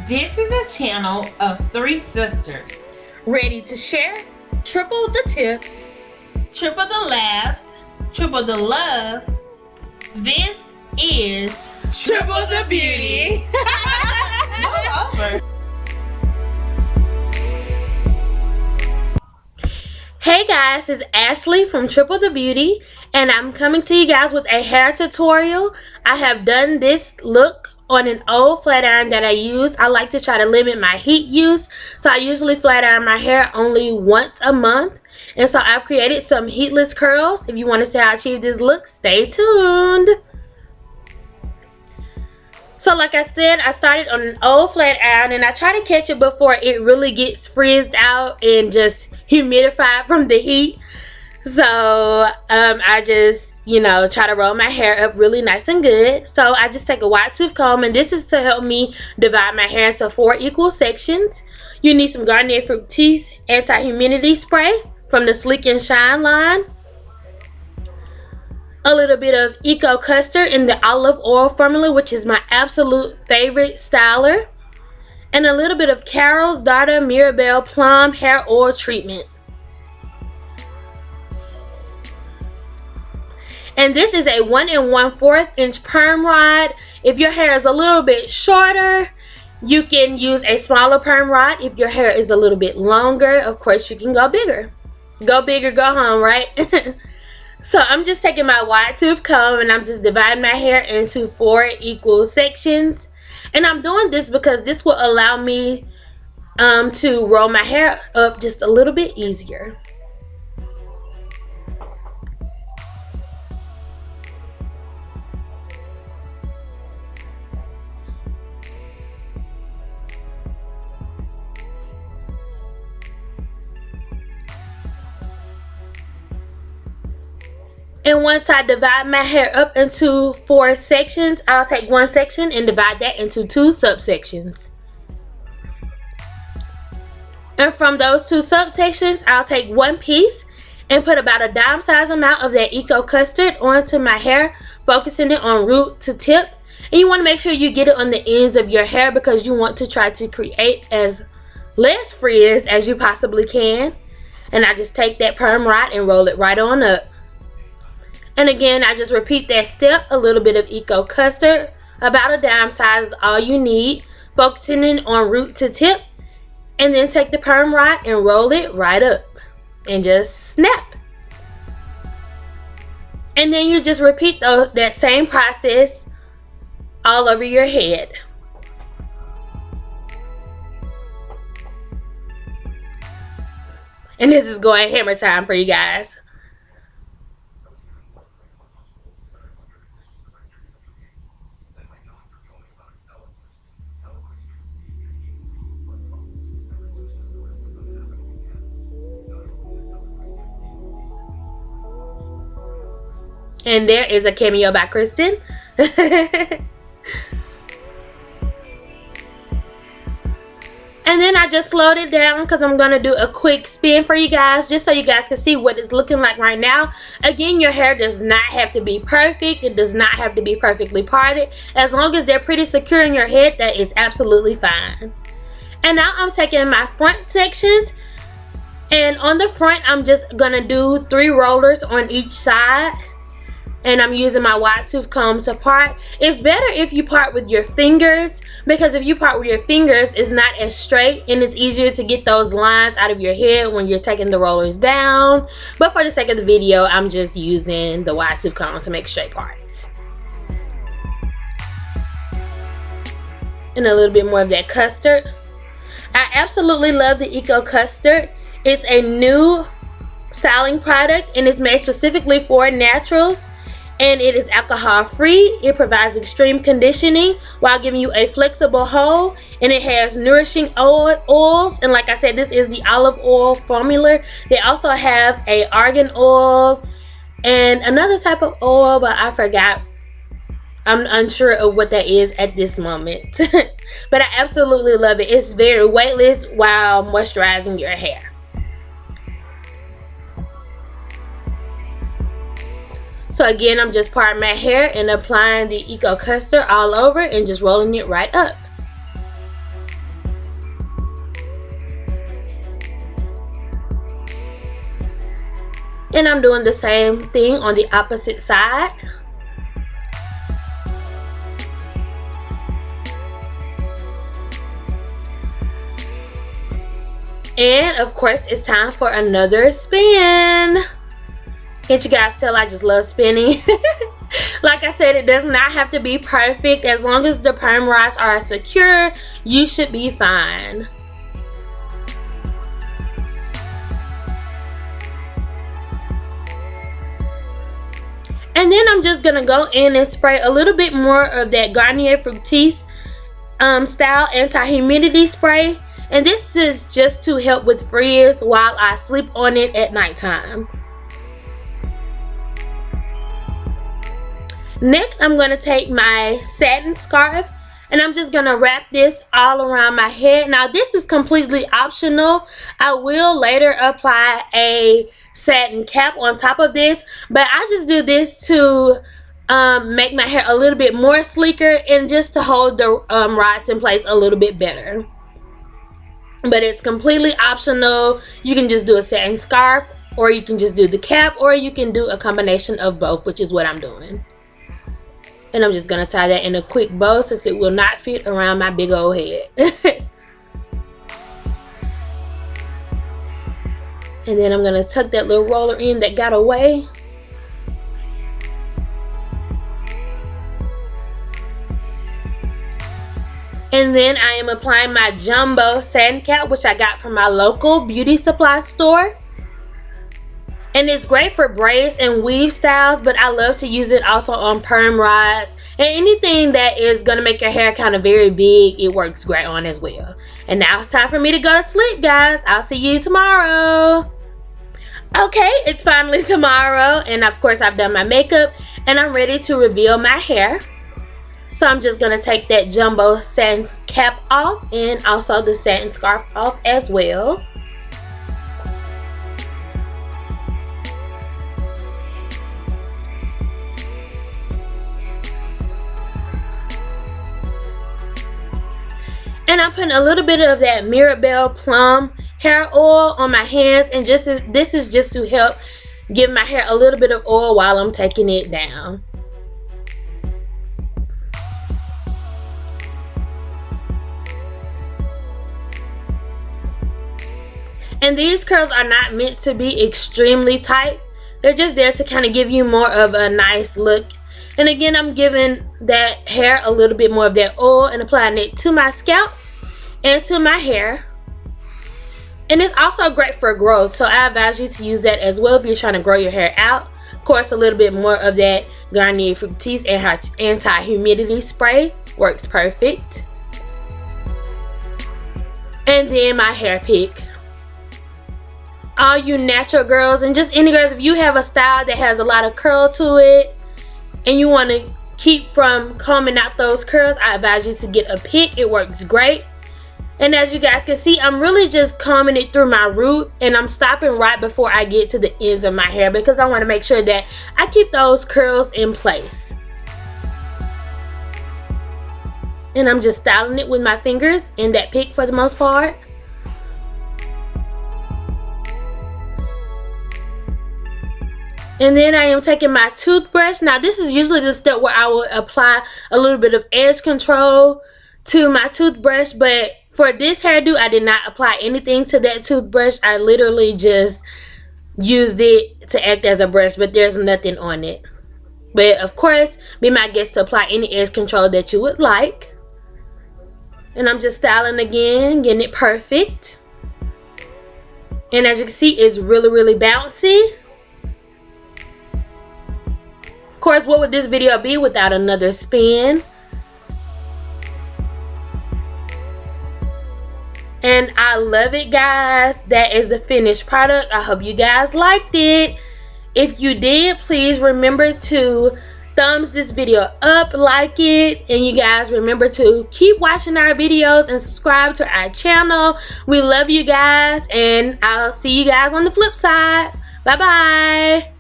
This is a channel of three sisters. Ready to share, triple the tips, Triple the laughs, triple the love. This is Triple the Beauty. Move over. Hey guys, it's Ashley from Triple the Beauty, and I'm coming to you guys with a hair tutorial. I have done this look on an old flat iron that I use. I like to try to limit my heat use, so I usually flat iron my hair only once a month. And so I've created some heatless curls. If you want to see how I achieve this look, stay tuned. So like I said, I started on an old flat iron and I try to catch it before it really gets frizzed out and just humidified from the heat. So I just, try to roll my hair up really nice and good. So I just take a wide tooth comb, and this is to help me divide my hair into 4 equal sections. You need some Garnier Fructis anti-humidity spray from the Sleek and Shine line. A little bit of Eco Custard in the olive oil formula, which is my absolute favorite styler. And a little bit of Carol's Daughter Mirabelle Plum hair oil treatment. And this is a 1 1/4 inch perm rod. If your hair is a little bit shorter, you can use a smaller perm rod. If your hair is a little bit longer, of course you can go bigger. Go big or go home, right? So I'm just taking my wide tooth comb and I'm just dividing my hair into 4 equal sections. And I'm doing this because this will allow me to roll my hair up just a little bit easier. And once I divide my hair up into 4 sections, I'll take one section and divide that into 2 subsections. And from those 2 subsections, I'll take one piece and put about a dime size amount of that Eco Custard onto my hair, focusing it on root to tip. And you want to make sure you get it on the ends of your hair because you want to try to create as less frizz as you possibly can. And I just take that perm rod and roll it right on up. And again, I just repeat that step. A little bit of Eco Custard, about a dime size is all you need, focusing in on root to tip, and then take the perm rod and roll it right up and just snap. And then you just repeat that same process all over your head. And this is going hammer time for you guys. And there is a cameo by Kristen. And then I just slowed it down because I'm going to do a quick spin for you guys, just so you guys can see what it's looking like right now. Again, your hair does not have to be perfect. It does not have to be perfectly parted. As long as they're pretty secure in your head, that is absolutely fine. And now I'm taking my front sections. And on the front, I'm just going to do 3 rollers on each side. And I'm using my wide tooth comb to part. It's better if you part with your fingers, because if you part with your fingers, it's not as straight and it's easier to get those lines out of your head when you're taking the rollers down. But for the sake of the video, I'm just using the wide tooth comb to make straight parts. And a little bit more of that custard. I absolutely love the Eco Custard. It's a new styling product and it's made specifically for naturals. And it is alcohol free. It provides extreme conditioning while giving you a flexible hold, and it has nourishing oils. And like I said, this is the olive oil formula. They also have a argan oil and another type of oil, but I forgot. I'm unsure of what that is at this moment. But I absolutely love it. It's very weightless while moisturizing your hair. So again, I'm just parting my hair and applying the Eco Custard all over and just rolling it right up. And I'm doing the same thing on the opposite side. And of course, it's time for another spin. Can't you guys tell I just love spinning? Like I said, it does not have to be perfect. As long as the perm rods are secure, you should be fine. And then I'm just gonna go in and spray a little bit more of that Garnier Fructis style anti-humidity spray. And this is just to help with frizz while I sleep on it at nighttime. Next, I'm going to take my satin scarf and I'm just going to wrap this all around my head. Now, this is completely optional. I will later apply a satin cap on top of this, but I just do this to make my hair a little bit more sleeker and just to hold the rods in place a little bit better. But it's completely optional. You can just do a satin scarf, or you can just do the cap, or you can do a combination of both, which is what I'm doing. And I'm just going to tie that in a quick bow since it will not fit around my big old head. And then I'm going to tuck that little roller in that got away. And then I am applying my jumbo satin cap, which I got from my local beauty supply store. And it's great for braids and weave styles, but I love to use it also on perm rods and anything that is going to make your hair kind of very big. It works great on as well. And now it's time for me to go to sleep, guys. I'll see you tomorrow. Okay, it's finally tomorrow, and of course I've done my makeup and I'm ready to reveal my hair. So I'm just going to take that jumbo satin cap off and also the satin scarf off as well. And I'm putting a little bit of that Mirabelle Plum hair oil on my hands, and this is just to help give my hair a little bit of oil while I'm taking it down. And these curls are not meant to be extremely tight. They're just there to kind of give you more of a nice look. And again, I'm giving that hair a little bit more of that oil and applying it to my scalp and to my hair. And it's also great for growth, so I advise you to use that as well if you're trying to grow your hair out. Of course, a little bit more of that Garnier Fructis anti-humidity spray works perfect. And then my hair pick. All you natural girls and just any girls, if you have a style that has a lot of curl to it and you want to keep from combing out those curls, I advise you to get a pick. It works great. And as you guys can see, I'm really just combing it through my root, and I'm stopping right before I get to the ends of my hair because I want to make sure that I keep those curls in place. And I'm just styling it with my fingers in that pick for the most part. And then I am taking my toothbrush. Now this is usually the step where I will apply a little bit of edge control to my toothbrush, but for this hairdo I did not apply anything to that toothbrush. I literally just used it to act as a brush, but there's nothing on it. But of course, be my guest to apply any edge control that you would like. And I'm just styling again, getting it perfect. And as you can see, it's really bouncy. Of course, what would this video be without another spin? And I love it, guys. That is the finished product. I hope you guys liked it. If you did, please remember to thumbs this video up, like it, and you guys remember to keep watching our videos and subscribe to our channel. We love you guys, and I'll see you guys on the flip side. Bye bye.